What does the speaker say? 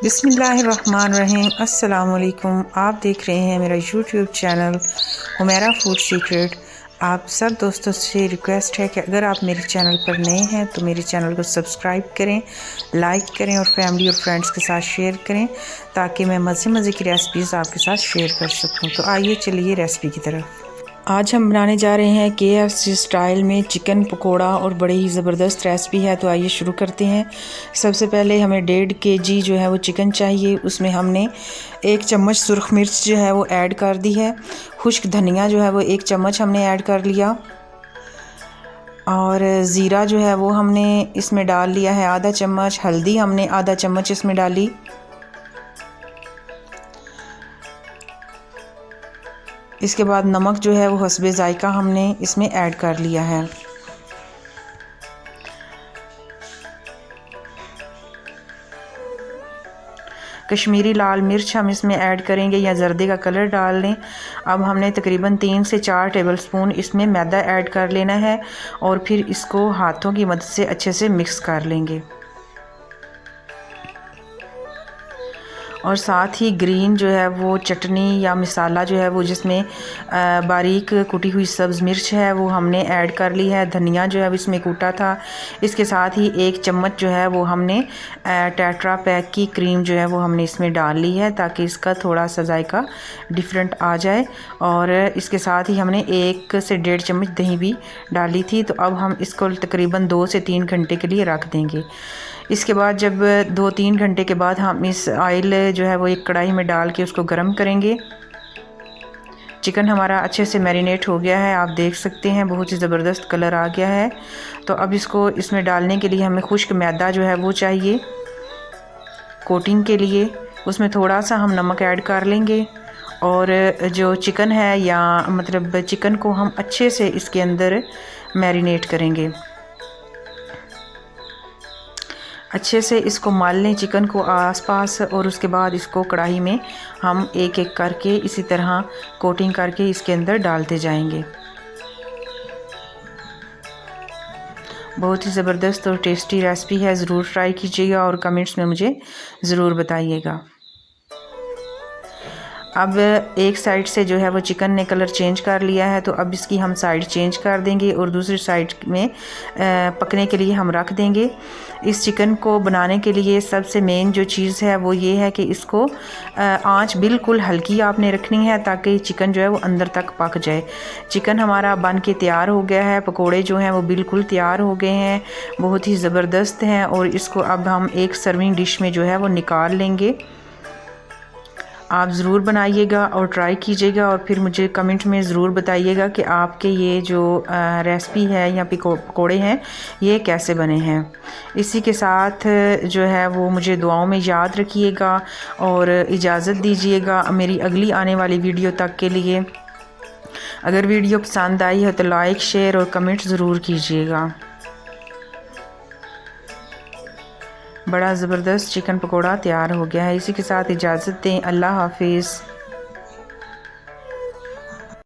बिस्मिल्लाहिर्रहमानिर्रहीम। अस्सलामुअलैकुम। आप देख रहे हैं मेरा YouTube channel Humaira food secret. आप सब दोस्तों से रिक्वेस्ट है कि अगर आप मेरे चैनल पर नए हैं तो मेरे चैनल को सब्सक्राइब करें, लाइक करें और फैमिली और फ्रेंड्स के साथ शेयर करें ताकि मैं मज़े मज़े की रेसिपीज़ आपके साथ शेयर कर सकूं। तो आइए चलिए रेसिपी की तरफ। आज हम बनाने जा रहे हैं KFC स्टाइल में चिकन पकोड़ा और बड़ी ही ज़बरदस्त रेसिपी है। तो आइए शुरू करते हैं। सबसे पहले हमें 1.5 kg जो है वो चिकन चाहिए। उसमें हमने 1 चम्मच सुरख मिर्च जो है वो ऐड कर दी है। खुश्क धनिया जो है वो 1 चम्मच हमने ऐड कर लिया और ज़ीरा जो है वो हमने इसमें डाल लिया है आधा चम्मच। हल्दी हमने आधा चम्मच इसमें डाली। इसके बाद नमक जो है वो हस्बे ज़ायका हमने इसमें ऐड कर लिया है। कश्मीरी लाल मिर्च हम इसमें ऐड करेंगे या जर्दे का कलर डाल लें। अब हमने तकरीबन 3 से 4 टेबलस्पून इसमें मैदा ऐड कर लेना है और फिर इसको हाथों की मदद से अच्छे से मिक्स कर लेंगे। और साथ ही ग्रीन जो है वो चटनी या मसाला जो है वो जिसमें बारीक कुटी हुई सब्ज़ मिर्च है वो हमने ऐड कर ली है। धनिया जो है वो इसमें कूटा था। इसके साथ ही 1 चम्मच जो है वो हमने टेट्रा पैक की क्रीम जो है वो हमने इसमें डाल ली है ताकि इसका थोड़ा सा जायका डिफरेंट आ जाए। और इसके साथ ही हमने 1 से 1.5 चम्मच दही भी डाली थी। तो अब हम इसको तकरीबन 2 से 3 घंटे के लिए रख देंगे। इसके बाद जब 2-3 घंटे के बाद हम इस ऑयल जो है वो एक कढ़ाई में डाल के उसको गर्म करेंगे। चिकन हमारा अच्छे से मैरिनेट हो गया है, आप देख सकते हैं बहुत ही ज़बरदस्त कलर आ गया है। तो अब इसको इसमें डालने के लिए हमें खुश्क मैदा जो है वो चाहिए कोटिंग के लिए। उसमें थोड़ा सा हम नमक ऐड कर लेंगे और जो चिकन है या मतलब चिकन को हम अच्छे से इसके अंदर मैरिनेट करेंगे। अच्छे से इसको माल लें चिकन को आसपास और उसके बाद इसको कढ़ाई में हम एक एक करके इसी तरह कोटिंग करके इसके अंदर डालते जाएंगे। बहुत ही ज़बरदस्त और टेस्टी रेसिपी है, ज़रूर ट्राई कीजिएगा और कमेंट्स में मुझे ज़रूर बताइएगा। अब एक साइड से जो है वो चिकन ने कलर चेंज कर लिया है तो अब इसकी हम साइड चेंज कर देंगे और दूसरी साइड में पकने के लिए हम रख देंगे। इस चिकन को बनाने के लिए सबसे मेन जो चीज़ है वो ये है कि इसको आंच बिल्कुल हल्की आपने रखनी है ताकि चिकन जो है वो अंदर तक पक जाए। चिकन हमारा बन के तैयार हो गया है। पकोड़े जो हैं वो बिल्कुल तैयार हो गए हैं, बहुत ही ज़बरदस्त हैं। और इसको अब हम एक सर्विंग डिश में जो है वो निकाल लेंगे। आप ज़रूर बनाइएगा और ट्राई कीजिएगा और फिर मुझे कमेंट में ज़रूर बताइएगा कि आपके ये जो रेसिपी है या पकोड़े हैं ये कैसे बने हैं। इसी के साथ जो है वो मुझे दुआओं में याद रखिएगा और इजाज़त दीजिएगा मेरी अगली आने वाली वीडियो तक के लिए। अगर वीडियो पसंद आई हो तो लाइक, शेयर और कमेंट ज़रूर कीजिएगा। बड़ा ज़बरदस्त चिकन पकोड़ा तैयार हो गया है। इसी के साथ इजाज़त दें। अल्लाह हाफिज़।